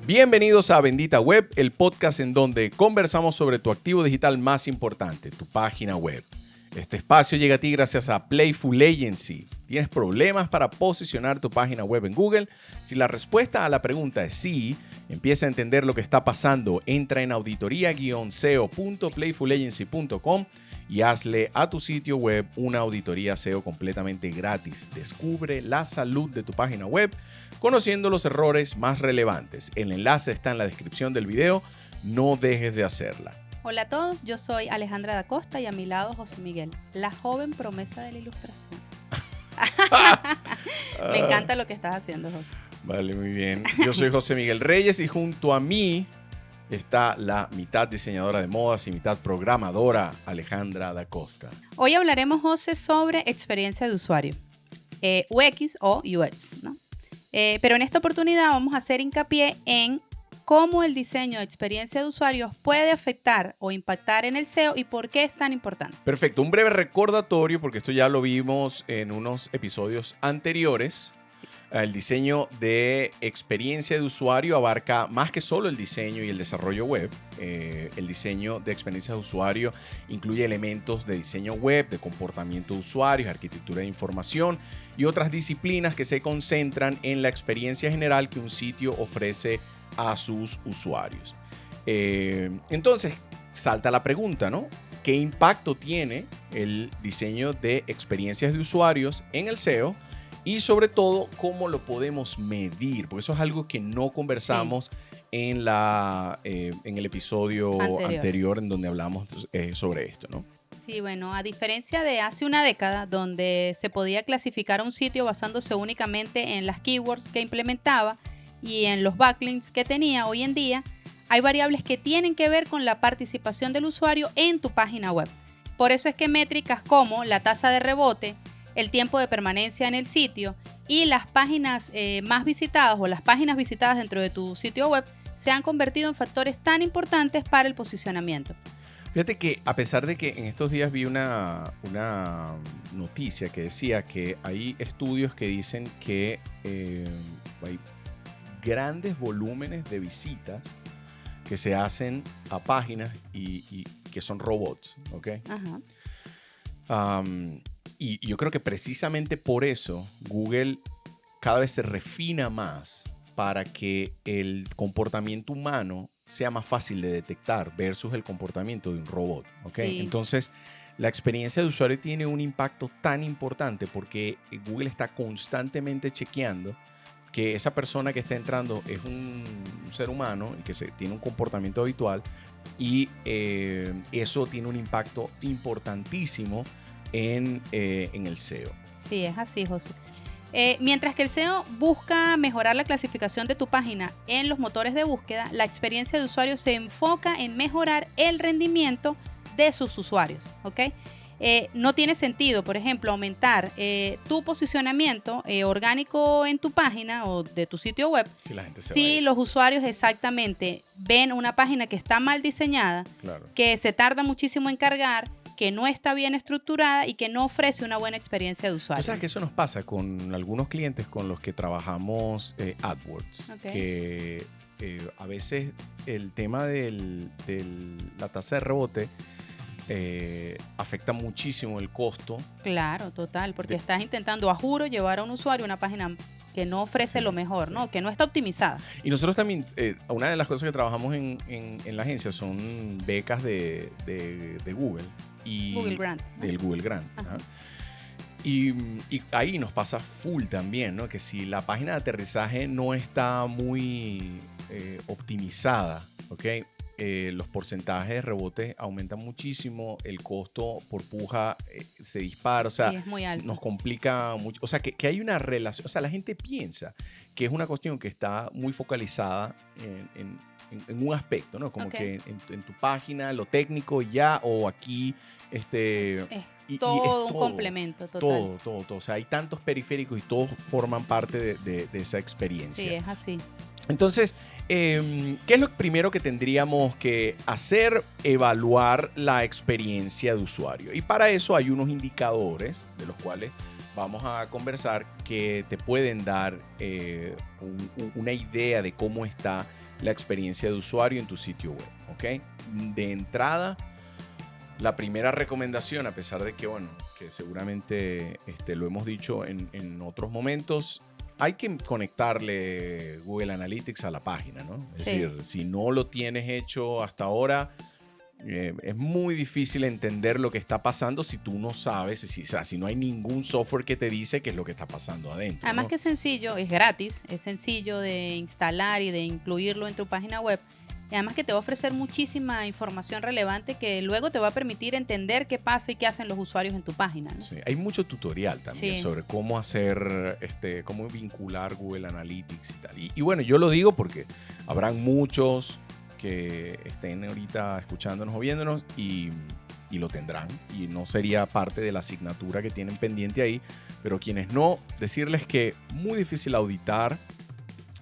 Bienvenidos a Bendita Web, el podcast en donde conversamos sobre tu activo digital más importante, tu página web. Este espacio llega a ti gracias a Playful Agency. ¿Tienes problemas para posicionar tu página web en Google? Si la respuesta a la pregunta es sí, empieza a entender lo que está pasando. Entra en auditoria-seo.playfulagency.com y hazle a tu sitio web una auditoría SEO completamente gratis. Descubre la salud de tu página web conociendo los errores más relevantes. El enlace está en la descripción del video. No dejes de hacerla. Hola a todos, yo soy Alejandra da Costa y a mi lado José Miguel, la joven promesa de la ilustración. Me encanta lo que estás haciendo, José. Vale, muy bien. Yo soy José Miguel Reyes y junto a mí está la mitad diseñadora de modas y mitad programadora Alejandra da Costa. Hoy hablaremos, José, sobre experiencia de usuario, UX o UX, ¿no? Pero en esta oportunidad vamos a hacer hincapié en cómo el diseño de experiencia de usuarios puede afectar o impactar en el SEO y por qué es tan importante. Perfecto, un breve recordatorio porque esto ya lo vimos en unos episodios anteriores. Sí. El diseño de experiencia de usuario abarca más que solo el diseño y el desarrollo web. El diseño de experiencia de usuario incluye elementos de diseño web, de comportamiento de usuarios, arquitectura de información y otras disciplinas que se concentran en la experiencia general que un sitio ofrece a sus usuarios. Entonces, salta la pregunta, ¿no? ¿Qué impacto tiene el diseño de experiencias de usuarios en el SEO? Y sobre todo, ¿cómo lo podemos medir? Porque eso es algo que no conversamos en el episodio anterior en donde hablamos sobre esto, ¿no? Sí, bueno, a diferencia de hace una década, donde se podía clasificar a un sitio basándose únicamente en las keywords que implementaba y en los backlinks que tenía, hoy en día hay variables que tienen que ver con la participación del usuario en tu página web. Por eso es que métricas como la tasa de rebote, el tiempo de permanencia en el sitio y las páginas más visitadas o las páginas visitadas dentro de tu sitio web se han convertido en factores tan importantes para el posicionamiento. Fíjate que a pesar de que en estos días vi una noticia que decía que hay estudios que dicen que hay grandes volúmenes de visitas que se hacen a páginas y que son robots, ¿ok? Ajá. Y yo creo que precisamente por eso Google cada vez se refina más para que el comportamiento humano sea más fácil de detectar versus el comportamiento de un robot, ¿ok? Sí. Entonces, la experiencia de usuario tiene un impacto tan importante porque Google está constantemente chequeando que esa persona que está entrando es un ser humano y que tiene un comportamiento habitual y eso tiene un impacto importantísimo en el SEO. Sí, es así, José. Mientras que el SEO busca mejorar la clasificación de tu página en los motores de búsqueda, la experiencia de usuario se enfoca en mejorar el rendimiento de sus usuarios, ¿ok? No tiene sentido, por ejemplo, aumentar tu posicionamiento orgánico en tu página o de tu sitio web si los usuarios exactamente ven una página que está mal diseñada, claro, que se tarda muchísimo en cargar, que no está bien estructurada y que no ofrece una buena experiencia de usuario. Tú sabes que eso nos pasa con algunos clientes con los que trabajamos AdWords, que a veces el tema de la tasa de rebote afecta muchísimo el costo. Claro, total, porque estás intentando, a juro, llevar a un usuario a una página que no ofrece lo mejor, ¿no? Que no está optimizada. Y nosotros también, una de las cosas que trabajamos en la agencia son becas de Google. Google Grant, ¿no? Del Google Grant. Y ahí nos pasa full también, ¿no? Que si la página de aterrizaje no está muy optimizada, ¿ok? Los porcentajes de rebote aumentan muchísimo, el costo por puja se dispara, o sea, sí, es muy alto. Nos complica mucho. O sea, que hay una relación, o sea, la gente piensa que es una cuestión que está muy focalizada en un aspecto, ¿no? Como que en tu página, lo técnico ya, o aquí, es todo un complemento, total. Todo. O sea, hay tantos periféricos y todos forman parte de esa experiencia. Sí, es así. Entonces, ¿qué es lo primero que tendríamos que hacer? Evaluar la experiencia de usuario. Y para eso hay unos indicadores de los cuales vamos a conversar que te pueden dar una idea de cómo está la experiencia de usuario en tu sitio web, ¿ok? De entrada, la primera recomendación, a pesar de que, bueno, que seguramente lo hemos dicho en otros momentos, hay que conectarle Google Analytics a la página, ¿no? Es decir, si no lo tienes hecho hasta ahora, es muy difícil entender lo que está pasando si tú no sabes, si no hay ningún software que te dice qué es lo que está pasando adentro. Además, ¿no? que es sencillo, es gratis, es sencillo de instalar y de incluirlo en tu página web. Y además que te va a ofrecer muchísima información relevante que luego te va a permitir entender qué pasa y qué hacen los usuarios en tu página, ¿no? Sí, hay mucho tutorial también sobre cómo hacer, cómo vincular Google Analytics y tal. Y bueno, yo lo digo porque habrán muchos que estén ahorita escuchándonos o viéndonos y lo tendrán. Y no sería parte de la asignatura que tienen pendiente ahí. Pero quienes no, decirles que muy difícil auditar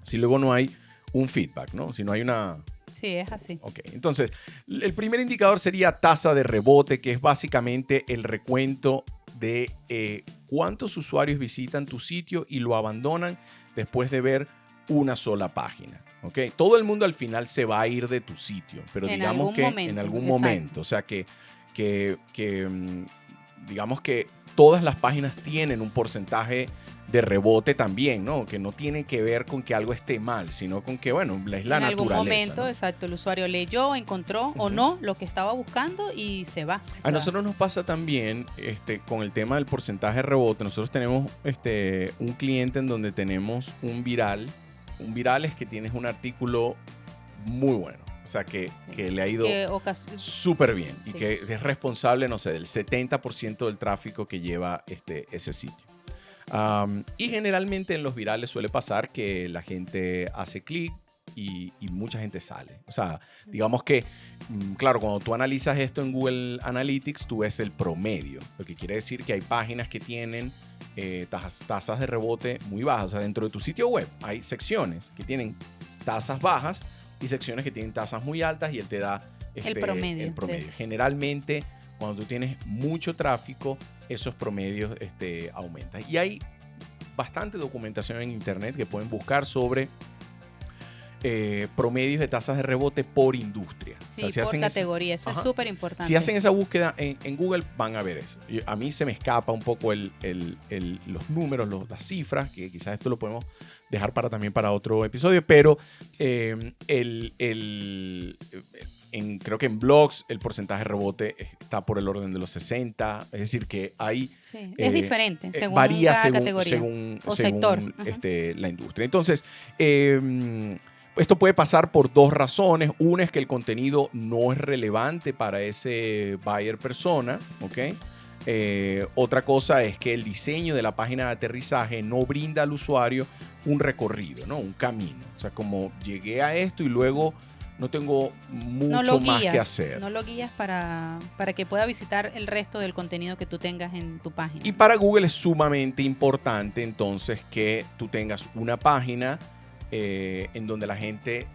si luego no hay un feedback, ¿no? Si no hay una... Sí, es así. Ok, entonces, el primer indicador sería tasa de rebote, que es básicamente el recuento de cuántos usuarios visitan tu sitio y lo abandonan después de ver una sola página. ¿Ok? Todo el mundo al final se va a ir de tu sitio, pero digamos que en algún momento. O sea, que digamos que todas las páginas tienen un porcentaje de rebote también, ¿no? Que no tiene que ver con que algo esté mal, sino con que, bueno, es la naturaleza. En algún momento, ¿no? Exacto, el usuario leyó, encontró o no lo que estaba buscando y se va. A nosotros nos pasa también con el tema del porcentaje de rebote. Nosotros tenemos un cliente en donde tenemos un viral. Un viral es que tienes un artículo muy bueno. O sea, que le ha ido súper bien y que es responsable, no sé, del 70% del tráfico que lleva ese sitio. Y generalmente en los virales suele pasar que la gente hace clic y mucha gente sale. O sea, digamos que, claro, cuando tú analizas esto en Google Analytics, tú ves el promedio. Lo que quiere decir que hay páginas que tienen tasas de rebote muy bajas. O sea, dentro de tu sitio web hay secciones que tienen tasas bajas y secciones que tienen tasas muy altas y él te da el promedio. Generalmente, cuando tú tienes mucho tráfico, esos promedios aumentan. Y hay bastante documentación en internet que pueden buscar sobre promedios de tasas de rebote por industria. Sí, o sea, si por categoría, eso es súper importante. Si hacen esa búsqueda en Google, van a ver eso. A mí se me escapa un poco los números, las cifras, que quizás esto lo podemos dejar también para otro episodio, pero creo que en blogs el porcentaje de rebote está por el orden de los 60, es decir que hay... Sí, es diferente según varía cada categoría según sector. La industria. Entonces, esto puede pasar por dos razones. Una es que el contenido no es relevante para ese buyer persona, ¿ok? Otra cosa es que el diseño de la página de aterrizaje no brinda al usuario un recorrido, ¿no? Un camino. O sea, como llegué a esto y luego no tengo mucho más que hacer. No lo guías para que pueda visitar el resto del contenido que tú tengas en tu página. Y para Google es sumamente importante entonces que tú tengas una página en donde la gente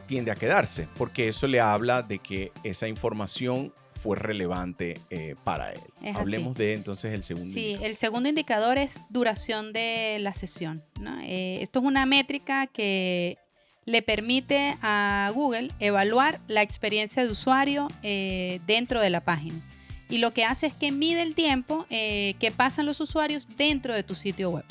tiende a quedarse, porque eso le habla de que esa información fue relevante para él. Hablemos de entonces el segundo indicador. Sí, el segundo indicador es duración de la sesión, ¿no? Esto es una métrica que le permite a Google evaluar la experiencia de usuario dentro de la página. Y lo que hace es que mide el tiempo que pasan los usuarios dentro de tu sitio web.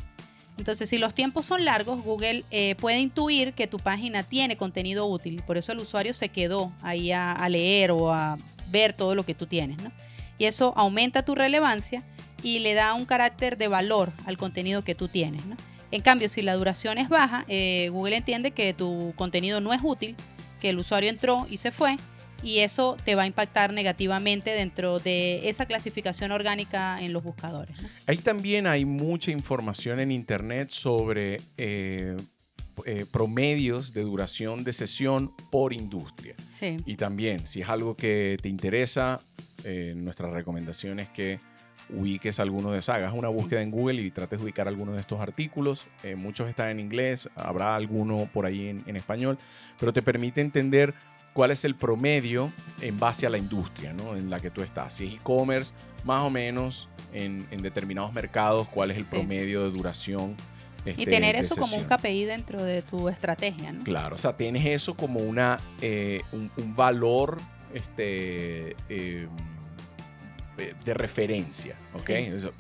Entonces, si los tiempos son largos, Google puede intuir que tu página tiene contenido útil. Por eso el usuario se quedó ahí a leer o a ver todo lo que tú tienes, ¿no? Y eso aumenta tu relevancia y le da un carácter de valor al contenido que tú tienes, ¿no? En cambio, si la duración es baja, Google entiende que tu contenido no es útil, que el usuario entró y se fue, y eso te va a impactar negativamente dentro de esa clasificación orgánica en los buscadores, ¿no? Ahí también hay mucha información en internet sobre promedios de duración de sesión por industria. Sí. Y también, si es algo que te interesa, nuestra recomendación es que ubiques alguno de esas. Hagas una búsqueda en Google y trates de ubicar alguno de estos artículos. Muchos están en inglés, habrá alguno por ahí en español, pero te permite entender cuál es el promedio en base a la industria, ¿no? En la que tú estás. Si es e-commerce, más o menos en determinados mercados, cuál es el promedio de duración Y tener de eso como un sesión. KPI dentro de tu estrategia, ¿no? Claro, o sea, tienes eso como un valor de referencia, ¿ok? Sí. O sea,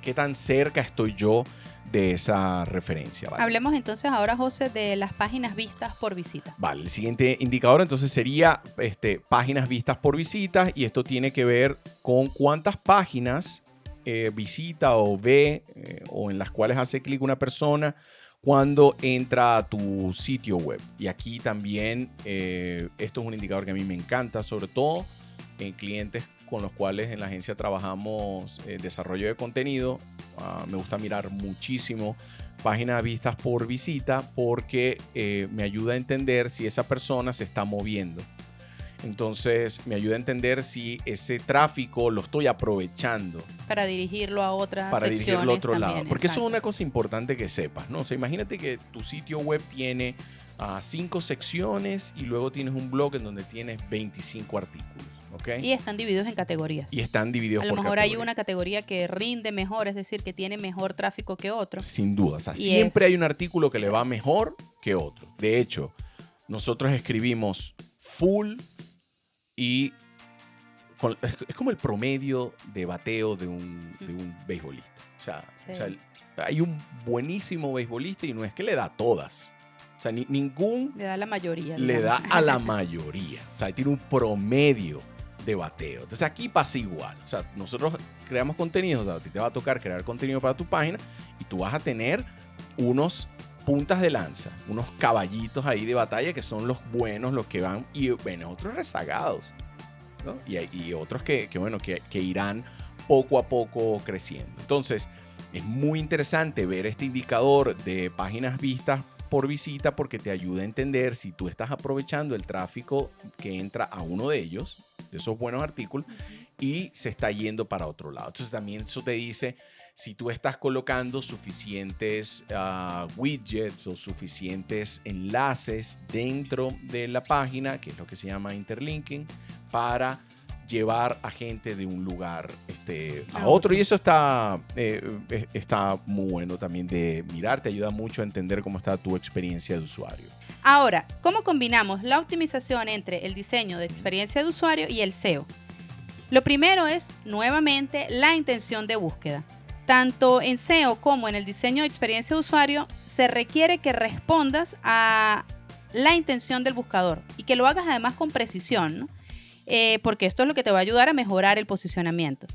¿qué tan cerca estoy yo de esa referencia? ¿Vale? Hablemos entonces ahora, José, de las páginas vistas por visita. Vale, el siguiente indicador entonces sería páginas vistas por visitas, y esto tiene que ver con cuántas páginas visita o ve o en las cuales hace clic una persona cuando entra a tu sitio web. Y aquí también esto es un indicador que a mí me encanta, sobre todo en clientes con los cuales en la agencia trabajamos desarrollo de contenido. Me gusta mirar muchísimo páginas vistas por visita porque me ayuda a entender si esa persona se está moviendo. Entonces me ayuda a entender si ese tráfico lo estoy aprovechando Para dirigirlo a otras para secciones dirigirlo a otro también, lado. Porque eso exacto. es una cosa importante que sepas, ¿no? O sea, imagínate que tu sitio web tiene 5 secciones y luego tienes un blog en donde tienes 25 artículos, ¿ok? Y están divididos en categorías. Y están divididos A lo por mejor hay categoría. una categoría que rinde mejor, es decir, que tiene mejor tráfico que otro. Sin duda. O sea, Y siempre es- hay un artículo que le va mejor que otro. De hecho, nosotros escribimos full y es como el promedio de bateo de un beisbolista. Sí. O sea, hay un buenísimo beisbolista y no es que le da a todas. O sea, ningún Le da la mayoría. le da digamos. a la mayoría. O sea, tiene un promedio de bateo. Entonces aquí pasa igual. O sea, nosotros creamos contenido, o sea, a ti te va a tocar crear contenido para tu página y tú vas a tener unos puntas de lanza, unos caballitos ahí de batalla que son los buenos, los que van, y bueno, otros rezagados, ¿no? Y otros que irán poco a poco creciendo. Entonces, es muy interesante ver este indicador de páginas vistas por visita porque te ayuda a entender si tú estás aprovechando el tráfico que entra a uno de ellos, de esos buenos artículos, y se está yendo para otro lado. Entonces también eso te dice si tú estás colocando suficientes widgets o suficientes enlaces dentro de la página, que es lo que se llama interlinking, para llevar a gente de un lugar a otro. Y eso está muy bueno también de mirar, te ayuda mucho a entender cómo está tu experiencia de usuario. Ahora, ¿cómo combinamos la optimización entre el diseño de experiencia de usuario y el SEO? Lo primero es, nuevamente, la intención de búsqueda. Tanto en SEO como en el diseño de experiencia de usuario, se requiere que respondas a la intención del buscador y que lo hagas además con precisión, ¿no? Porque esto es lo que te va a ayudar a mejorar el posicionamiento.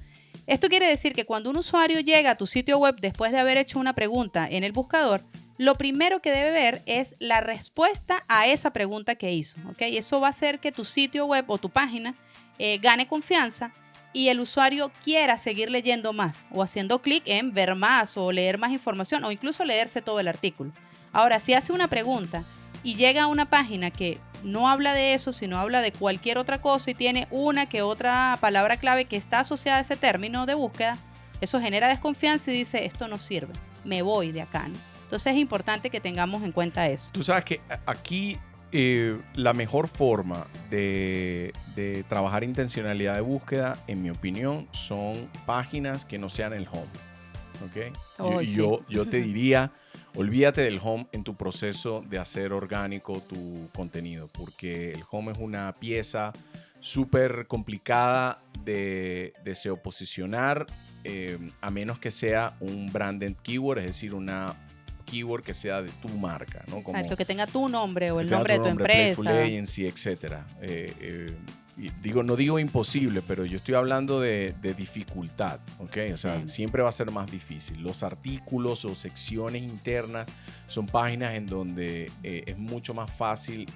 Esto quiere decir que cuando un usuario llega a tu sitio web después de haber hecho una pregunta en el buscador, lo primero que debe ver es la respuesta a esa pregunta que hizo, ¿ok? Y eso va a hacer que tu sitio web o tu página gane confianza y el usuario quiera seguir leyendo más o haciendo clic en ver más o leer más información o incluso leerse todo el artículo. Ahora, si hace una pregunta y llega a una página que no habla de eso, sino habla de cualquier otra cosa y tiene una que otra palabra clave que está asociada a ese término de búsqueda, eso genera desconfianza y dice, esto no sirve, me voy de acá, ¿no? Entonces es importante que tengamos en cuenta eso. Tú sabes que aquí la mejor forma de trabajar intencionalidad de búsqueda, en mi opinión, son páginas que no sean el home. ¿Ok? Oh, Yo te diría, olvídate del home en tu proceso de hacer orgánico tu contenido, porque el home es una pieza súper complicada de SEO posicionar, a menos que sea un branded keyword, es decir, una keyword que sea de tu marca, ¿no? Como exacto, que tenga tu nombre o el tenga nombre de tu Playful empresa. Agency, etcétera. No digo imposible, pero yo estoy hablando de dificultad, ¿ok? O sea, Sí. siempre va a ser más difícil. Los artículos o secciones internas son páginas en donde es mucho más fácil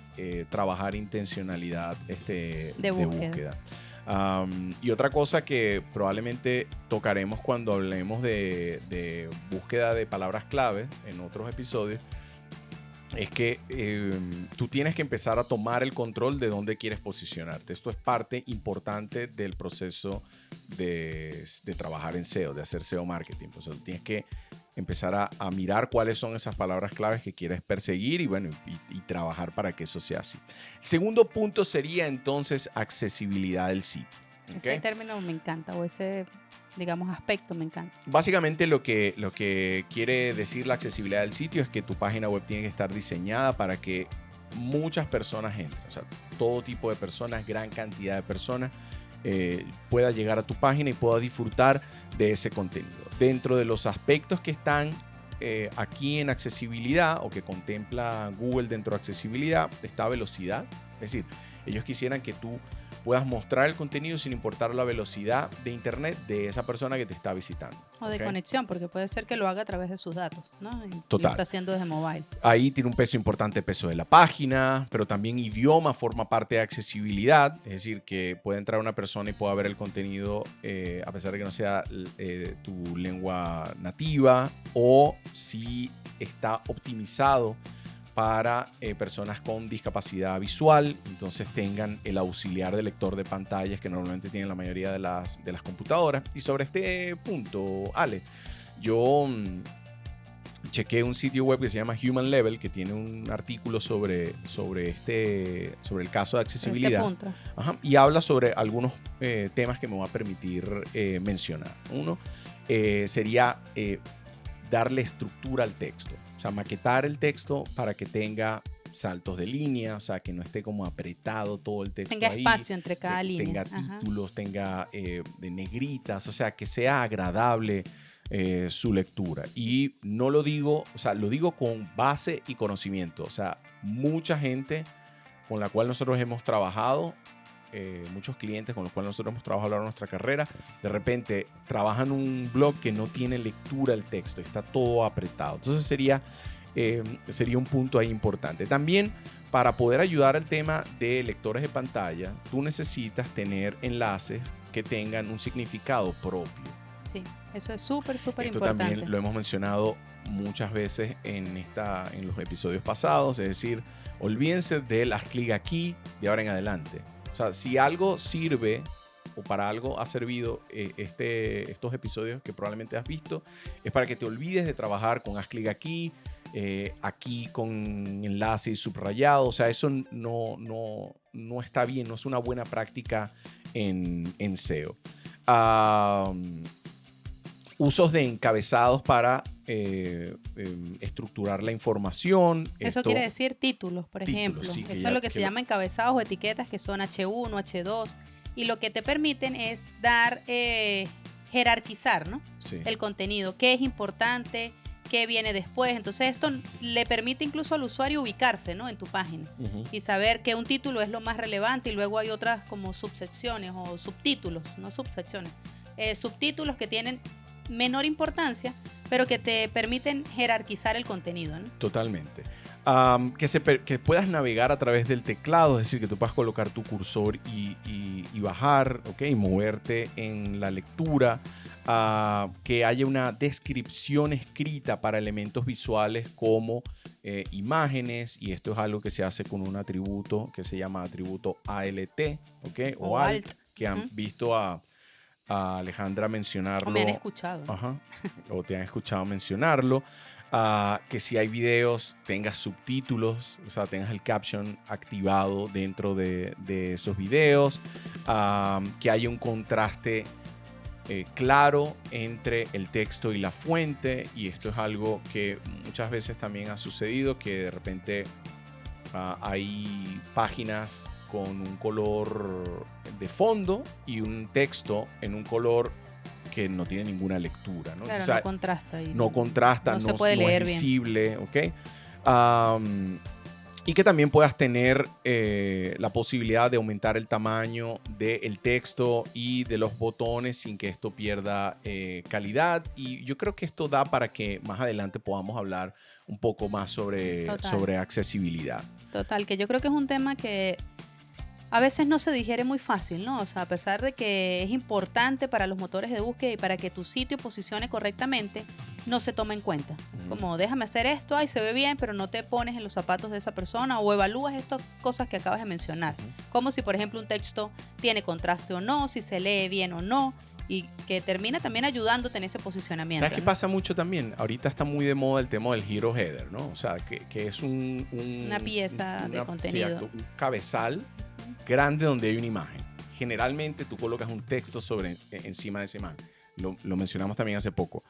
trabajar intencionalidad de búsqueda. Y otra cosa que probablemente tocaremos cuando hablemos de búsqueda de palabras clave en otros episodios es que tú tienes que empezar a tomar el control de dónde quieres posicionarte. Esto es parte importante del proceso de trabajar en SEO, de hacer SEO marketing. O sea, tienes que empezar a mirar cuáles son esas palabras claves que quieres perseguir y trabajar para que eso sea así. El segundo punto sería entonces accesibilidad del sitio. Ese término me encanta, o ese, digamos, aspecto me encanta. Básicamente lo que quiere decir la accesibilidad del sitio es que tu página web tiene que estar diseñada para que muchas personas entren, o sea, todo tipo de personas, gran cantidad de personas pueda llegar a tu página y pueda disfrutar de ese contenido. Dentro de los aspectos que están aquí en accesibilidad o que contempla Google dentro de accesibilidad está velocidad, es decir, ellos quisieran que tú puedas mostrar el contenido sin importar la velocidad de internet de esa persona que te está visitando. O de conexión, porque puede ser que lo haga a través de sus datos, ¿no? Total. Lo está haciendo desde mobile. Ahí tiene un peso importante el peso de la página, pero también idioma forma parte de accesibilidad, es decir, que puede entrar una persona y pueda ver el contenido a pesar de que no sea tu lengua nativa, o si está optimizado para personas con discapacidad visual, entonces tengan el auxiliar de lector de pantallas que normalmente tienen la mayoría de las computadoras. Y sobre este punto, Ale, yo chequé un sitio web que se llama Human Level, que tiene un artículo sobre el caso de accesibilidad. Ajá, y habla sobre algunos temas que me va a permitir mencionar. Uno sería darle estructura al texto. O sea, maquetar el texto para que tenga saltos de línea, o sea, que no esté como apretado todo el texto. Tenga ahí, espacio entre cada línea. Tenga títulos, tenga de negritas, o sea, que sea agradable su lectura. Y no lo digo, o sea, lo digo con base y conocimiento. O sea, mucha gente con la cual nosotros hemos trabajado, muchos clientes con los cuales nosotros hemos trabajado a lo largo de nuestra carrera, de repente trabajan un blog que no tiene lectura del texto, está todo apretado. Entonces sería un punto ahí importante. También, para poder ayudar al tema de lectores de pantalla, tú necesitas tener enlaces que tengan un significado propio. Sí, eso es súper importante. Esto también lo hemos mencionado muchas veces en los episodios pasados, es decir, olvídense del haz clic aquí de ahora en adelante. O sea, si algo sirve o para algo ha servido estos episodios que probablemente has visto, es para que te olvides de trabajar con haz clic aquí, aquí con enlace y subrayado. O sea, eso no está bien, no es una buena práctica en SEO. Usos de encabezados para estructurar la información. Eso quiere decir títulos, por ejemplo. Sí, eso es lo que se llama encabezados o etiquetas, que son H1, H2, y lo que te permiten es dar, jerarquizar, ¿no? Sí. El contenido, qué es importante, qué viene después. Entonces esto le permite incluso al usuario ubicarse, ¿no?, en tu página, y saber que un título es lo más relevante, y luego hay otras como subsecciones o subtítulos, no subsecciones, subtítulos que tienen menor importancia, pero que te permiten jerarquizar el contenido, ¿no? Totalmente. Que puedas navegar a través del teclado, es decir, que tú puedas colocar tu cursor y bajar, ¿okay?, y moverte en la lectura. Que haya una descripción escrita para elementos visuales como imágenes, y esto es algo que se hace con un atributo que se llama atributo ALT, ¿okay?, o ALT, que han visto a Alejandra mencionarlo. O me han escuchado. Ajá, o te han escuchado mencionarlo. Que si hay videos tengas subtítulos, o sea, tengas el caption activado dentro de esos videos. Que haya un contraste claro entre el texto y la fuente, y esto es algo que muchas veces también ha sucedido, que de repente hay páginas con un color de fondo y un texto en un color que no tiene ninguna lectura, ¿no? Claro, o sea, no contrasta. No contrasta, no se puede leer es bien. visible, ¿ok? Y que también puedas tener la posibilidad de aumentar el tamaño del texto y de los botones sin que esto pierda calidad. Y yo creo que esto da para que más adelante podamos hablar un poco más sobre accesibilidad. Total, que yo creo que es un tema que a veces no se digiere muy fácil, ¿no? O sea, a pesar de que es importante para los motores de búsqueda y para que tu sitio posicione correctamente, no se toma en cuenta. Como, déjame hacer esto, ay, se ve bien, pero no te pones en los zapatos de esa persona, o evalúas estas cosas que acabas de mencionar. Como si, por ejemplo, un texto tiene contraste o no, si se lee bien o no, y que termina también ayudándote en ese posicionamiento. ¿Sabes qué pasa mucho también? Ahorita está muy de moda el tema del hero header, ¿no? O sea, que es una pieza de contenido. Sí, un cabezal grande donde hay una imagen. generalmente tú colocas un texto encima de esa imagen. Lo mencionamos también hace poco.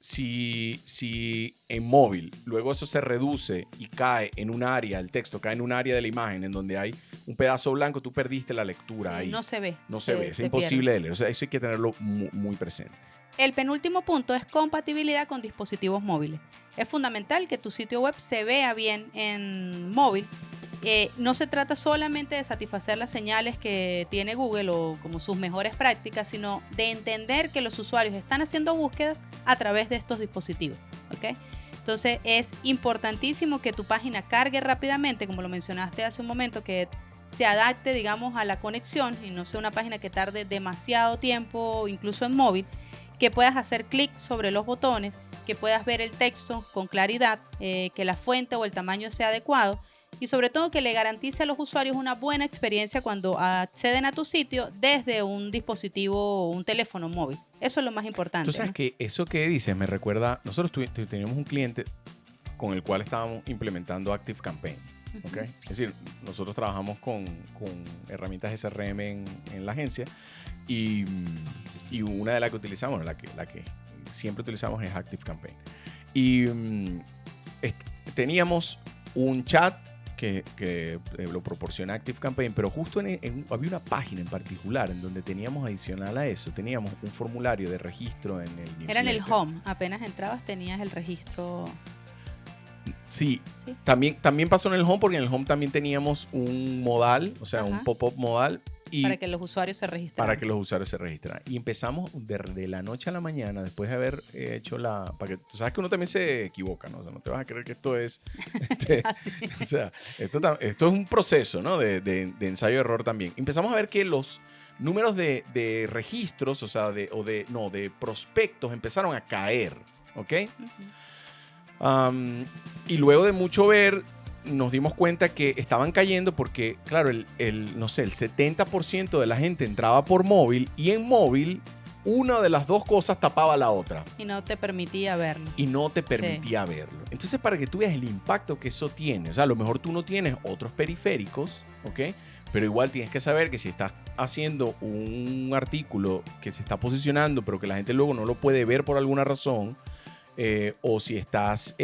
Si en móvil luego eso se reduce y cae en un área, el texto cae en un área de la imagen en donde hay un pedazo blanco, tú perdiste la lectura ahí. No se ve. No se ve, es imposible de leer. O sea, eso hay que tenerlo muy, muy presente. El penúltimo punto es compatibilidad con dispositivos móviles. Es fundamental que tu sitio web se vea bien en móvil. No se trata solamente de satisfacer las señales que tiene Google o como sus mejores prácticas, sino de entender que los usuarios están haciendo búsquedas a través de estos dispositivos. ¿Okay? Entonces es importantísimo que tu página cargue rápidamente, como lo mencionaste hace un momento, que se adapte, digamos, a la conexión y no sea una página que tarde demasiado tiempo, incluso en móvil, que puedas hacer clic sobre los botones, que puedas ver el texto con claridad, que la fuente o el tamaño sea adecuado y sobre todo que le garantice a los usuarios una buena experiencia cuando acceden a tu sitio desde un dispositivo o un teléfono móvil. Eso es lo más importante. Tú sabes que eso que dices me recuerda, nosotros teníamos un cliente con el cual estábamos implementando ActiveCampaign. ¿Okay? Es decir, nosotros trabajamos con herramientas de CRM en la agencia y una de las que utilizamos, la que siempre utilizamos es ActiveCampaign. Y teníamos un chat que lo proporciona ActiveCampaign, pero justo había una página en particular en donde teníamos adicional a eso, teníamos un formulario de registro en el newsletter. Era en el home, apenas entrabas tenías el registro. Sí. También pasó en el home porque en el home también teníamos un modal, o sea, un pop-up modal. Para que los usuarios se registraran. Y empezamos de la noche a la mañana, después de haber hecho porque tú sabes que uno también se equivoca, ¿no? O sea, no te vas a creer que esto es... o sea, esto es un proceso, ¿no? De ensayo-error también. Empezamos a ver que los números de registros, o sea, de prospectos empezaron a caer, ¿ok? Y luego de mucho ver, nos dimos cuenta que estaban cayendo porque, claro, el 70% de la gente entraba por móvil y en móvil una de las dos cosas tapaba la otra. Y no te permitía verlo. Verlo. Entonces, para que tú veas el impacto que eso tiene, o sea, a lo mejor tú no tienes otros periféricos, ¿ok? Pero igual tienes que saber que si estás haciendo un artículo que se está posicionando, pero que la gente luego no lo puede ver por alguna razón, o si estás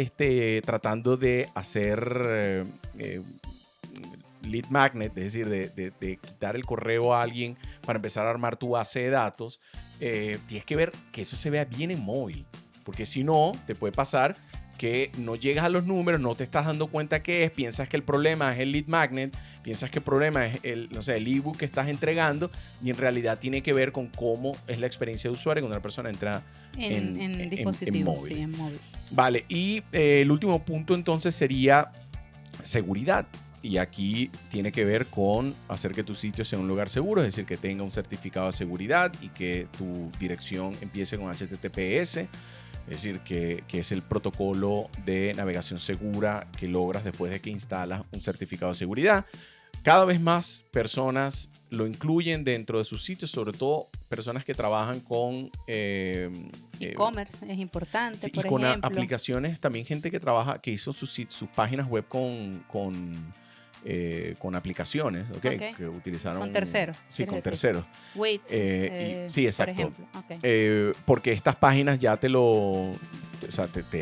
tratando de hacer lead magnet, es decir, de quitar el correo a alguien para empezar a armar tu base de datos, tienes que ver que eso se vea bien en móvil, porque si no, te puede pasar que no llegas a los números, no te estás dando cuenta qué es, piensas que el problema es el lead magnet, piensas que el problema es el ebook que estás entregando y en realidad tiene que ver con cómo es la experiencia de usuario cuando una persona entra en dispositivo, móvil. Sí, en móvil. Vale, y el último punto entonces sería seguridad. Y aquí tiene que ver con hacer que tu sitio sea un lugar seguro, es decir, que tenga un certificado de seguridad y que tu dirección empiece con HTTPS. Es decir, que es el protocolo de navegación segura que logras después de que instalas un certificado de seguridad. Cada vez más personas lo incluyen dentro de sus sitios, sobre todo personas que trabajan con e-commerce, es importante, sí, por y con ejemplo. aplicaciones, también gente que hizo sus páginas web con aplicaciones, ¿okay? Que utilizaron... Con terceros. Sí, con terceros. Wix, sí, exacto. por ejemplo. Okay. Porque estas páginas ya te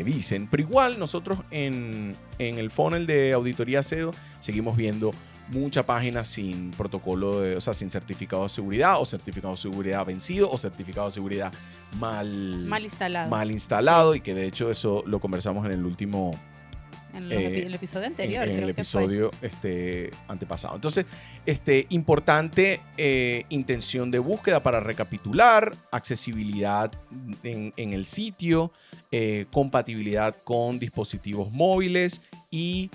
dicen, pero igual nosotros en el funnel de auditoría SEO seguimos viendo mucha página sin protocolo, sin certificado de seguridad o certificado de seguridad vencido o certificado de seguridad mal instalado y que de hecho eso lo conversamos en el último... el episodio anterior. En el episodio antepasado. Entonces, importante intención de búsqueda para recapitular, accesibilidad en el sitio, compatibilidad con dispositivos móviles y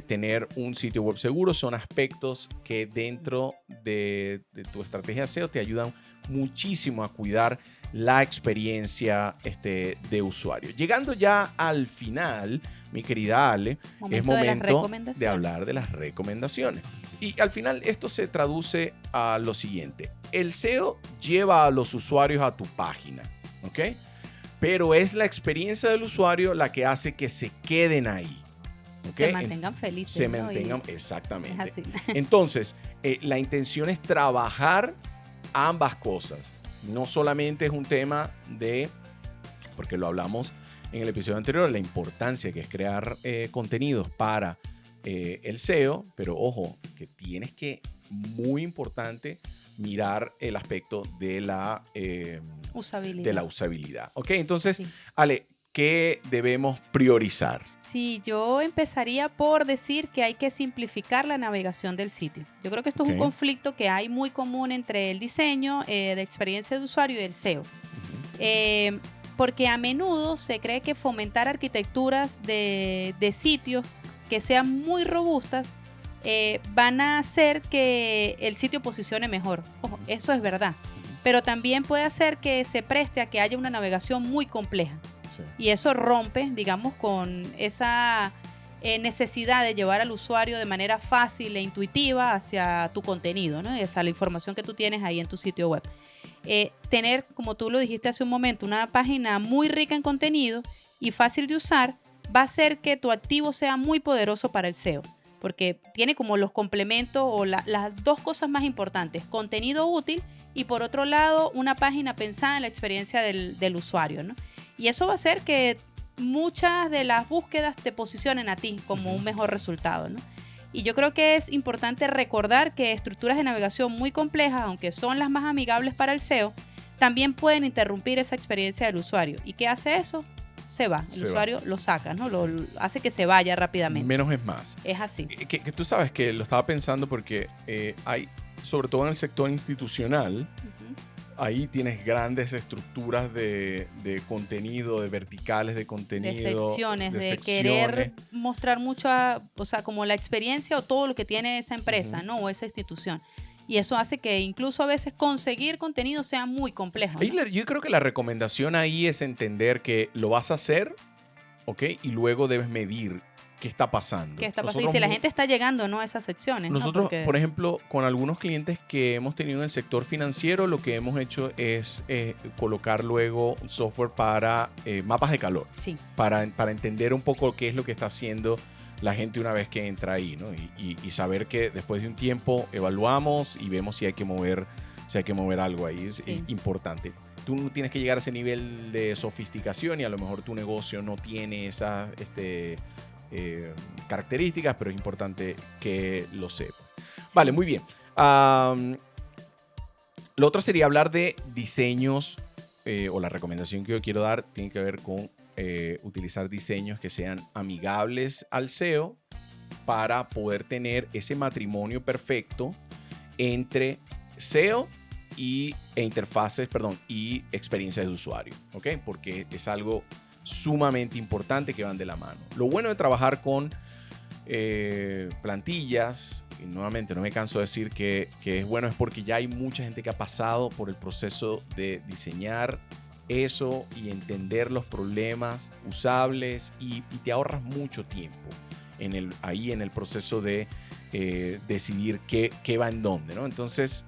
tener un sitio web seguro. Son aspectos que dentro de tu estrategia SEO te ayudan muchísimo a cuidar la experiencia de usuario. Llegando ya al final, mi querida Ale, es momento de hablar de las recomendaciones. Y al final esto se traduce a lo siguiente. El SEO lleva a los usuarios a tu página, ¿ok? Pero es la experiencia del usuario la que hace que se queden ahí. ¿ok? Se mantengan felices. Se ¿no? mantengan, Es exactamente. así. Entonces, la intención es trabajar ambas cosas. No solamente es un tema de, porque lo hablamos en el episodio anterior, la importancia que es crear contenidos para el SEO, pero ojo, que tienes que, muy importante, mirar el aspecto de la usabilidad. Ok, entonces, Sí. Ale, ¿qué debemos priorizar? Sí, yo empezaría por decir que hay que simplificar la navegación del sitio. Yo creo que esto es un Ok. conflicto que hay muy común entre el diseño de experiencia de usuario y el SEO. Ujú. Porque a menudo se cree que fomentar arquitecturas de sitios que sean muy robustas van a hacer que el sitio posicione mejor. Ojo, eso es verdad. Pero también puede hacer que se preste a que haya una navegación muy compleja. Sí. Y eso rompe, digamos, con esa necesidad de llevar al usuario de manera fácil e intuitiva hacia tu contenido, ¿no? Hacia la información que tú tienes ahí en tu sitio web. Tener, como tú lo dijiste hace un momento, una página muy rica en contenido y fácil de usar va a hacer que tu activo sea muy poderoso para el SEO, porque tiene como los complementos o las dos cosas más importantes: contenido útil y, por otro lado, una página pensada en la experiencia del usuario, ¿no? Y eso va a hacer que muchas de las búsquedas te posicionen a ti como un mejor resultado, ¿no? Y yo creo que es importante recordar que estructuras de navegación muy complejas, aunque son las más amigables para el SEO, también pueden interrumpir esa experiencia del usuario. ¿Y qué hace eso? Se va. El usuario lo saca, ¿no? Sí. Lo hace que se vaya rápidamente. Menos es más. Es así. Que tú sabes que lo estaba pensando porque hay, sobre todo en el sector institucional, ahí tienes grandes estructuras de contenido, de verticales de contenido. De secciones, de querer mostrar mucho, o sea, como la experiencia o todo lo que tiene esa empresa, ¿no? O esa institución. Y eso hace que incluso a veces conseguir contenido sea muy complejo, ¿no? Yo creo que la recomendación ahí es entender que lo vas a hacer, ¿ok? Y luego debes medir qué está pasando. ¿Qué está pasando? Y si la gente está llegando, ¿no? A esas secciones, nosotros, ¿no? Porque... por ejemplo, con algunos clientes que hemos tenido en el sector financiero, lo que hemos hecho es colocar luego software para mapas de calor. Sí. Para entender un poco qué es lo que está haciendo la gente una vez que entra ahí, ¿no? Y saber que después de un tiempo evaluamos y vemos si hay que mover algo ahí. Es importante. Tú no tienes que llegar a ese nivel de sofisticación y a lo mejor tu negocio no tiene esas características, pero es importante que lo sepas. Vale, muy bien. Lo otro sería hablar de diseños, o la recomendación que yo quiero dar tiene que ver con utilizar diseños que sean amigables al SEO para poder tener ese matrimonio perfecto entre SEO y experiencias de usuario, ¿ok? Porque es algo sumamente importante que van de la mano. Lo bueno de trabajar con plantillas, y nuevamente no me canso de decir que es bueno, es porque ya hay mucha gente que ha pasado por el proceso de diseñar eso y entender los problemas usables y te ahorras mucho tiempo ahí en el proceso de decidir qué va en dónde, ¿no? Entonces,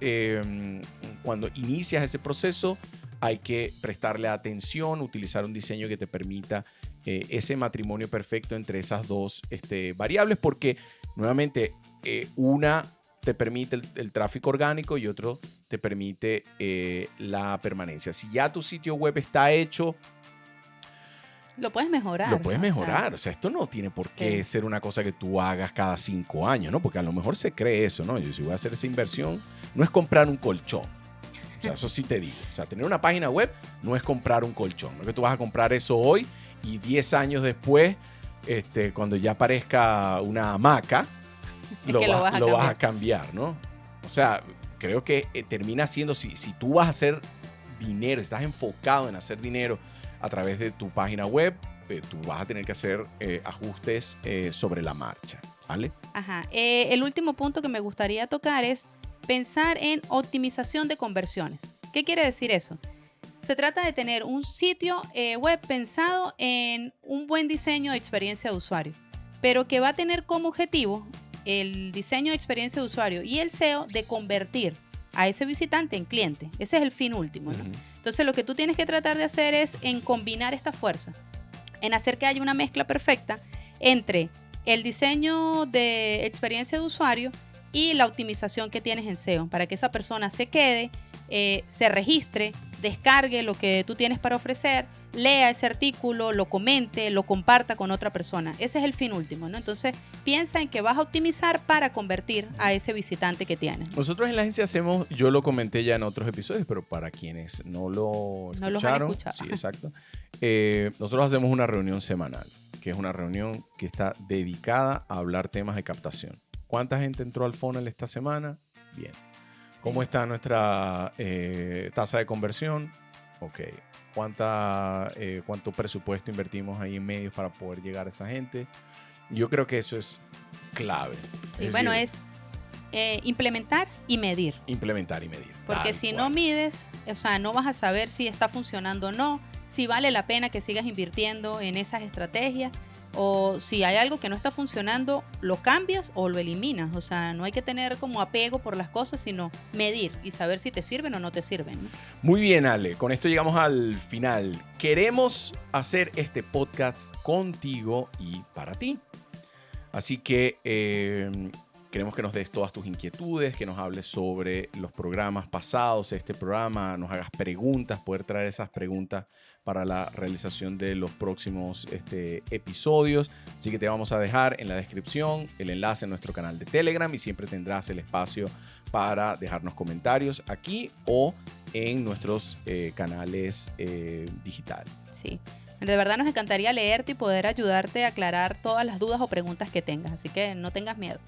cuando inicias ese proceso, hay que prestarle atención, utilizar un diseño que te permita ese matrimonio perfecto entre esas dos variables, porque nuevamente una te permite el tráfico orgánico y otro te permite la permanencia. Si ya tu sitio web está hecho, lo puedes mejorar. Lo puedes mejorar. O sea, esto no tiene por qué ser una cosa que tú hagas cada 5 años, ¿no? Porque a lo mejor se cree eso, ¿no? Yo si voy a hacer esa inversión, no es comprar un colchón. O sea, eso sí te digo. O sea, tener una página web no es comprar un colchón. No es que tú vas a comprar eso hoy y 10 años después, cuando ya aparezca una hamaca, lo vas a cambiar, ¿no? O sea, creo que termina siendo, si tú vas a hacer dinero, estás enfocado en hacer dinero a través de tu página web, tú vas a tener que hacer ajustes sobre la marcha, ¿vale? Ajá. El último punto que me gustaría tocar es pensar en optimización de conversiones. ¿Qué quiere decir eso? Se trata de tener un sitio web pensado en un buen diseño de experiencia de usuario, pero que va a tener como objetivo el diseño de experiencia de usuario y el SEO de convertir a ese visitante en cliente. Ese es el fin último, ¿no? Entonces, lo que tú tienes que tratar de hacer es en combinar esta fuerza, en hacer que haya una mezcla perfecta entre el diseño de experiencia de usuario y la optimización que tienes en SEO para que esa persona se quede, se registre, descargue lo que tú tienes para ofrecer, lea ese artículo, lo comente, lo comparta con otra persona. Ese es el fin último, ¿no? Entonces, piensa en que vas a optimizar para convertir a ese visitante que tienes. Nosotros en la agencia hacemos, yo lo comenté ya en otros episodios, pero para quienes no lo escucharon, los han escuchado. Sí, exacto. Nosotros hacemos una reunión semanal, que es una reunión que está dedicada a hablar temas de captación. ¿Cuánta gente entró al funnel esta semana? Bien. Sí. ¿Cómo está nuestra tasa de conversión? Ok. ¿Cuánto presupuesto invertimos ahí en medios para poder llegar a esa gente? Yo creo que eso es clave. Sí, es implementar y medir. Implementar y medir. Porque si no mides, o sea, no vas a saber si está funcionando o no, si vale la pena que sigas invirtiendo en esas estrategias, o si hay algo que no está funcionando, lo cambias o lo eliminas. O sea, no hay que tener como apego por las cosas, sino medir y saber si te sirven o no te sirven, ¿no? Muy bien, Ale. Con esto llegamos al final. Queremos hacer este podcast contigo y para ti. Así que queremos que nos des todas tus inquietudes, que nos hables sobre los programas pasados, este programa, nos hagas preguntas, poder traer esas preguntas para la realización de los próximos episodios. Así que te vamos a dejar en la descripción el enlace a nuestro canal de Telegram y siempre tendrás el espacio para dejarnos comentarios aquí o en nuestros canales digitales. Sí. De verdad nos encantaría leerte y poder ayudarte a aclarar todas las dudas o preguntas que tengas. Así que no tengas miedo.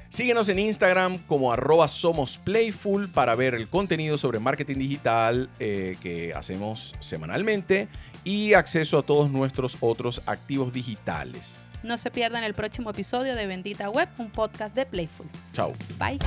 Síguenos en Instagram como @somosplayful para ver el contenido sobre marketing digital que hacemos semanalmente y acceso a todos nuestros otros activos digitales. No se pierdan el próximo episodio de Bendita Web, un podcast de Playful. Chao. Bye.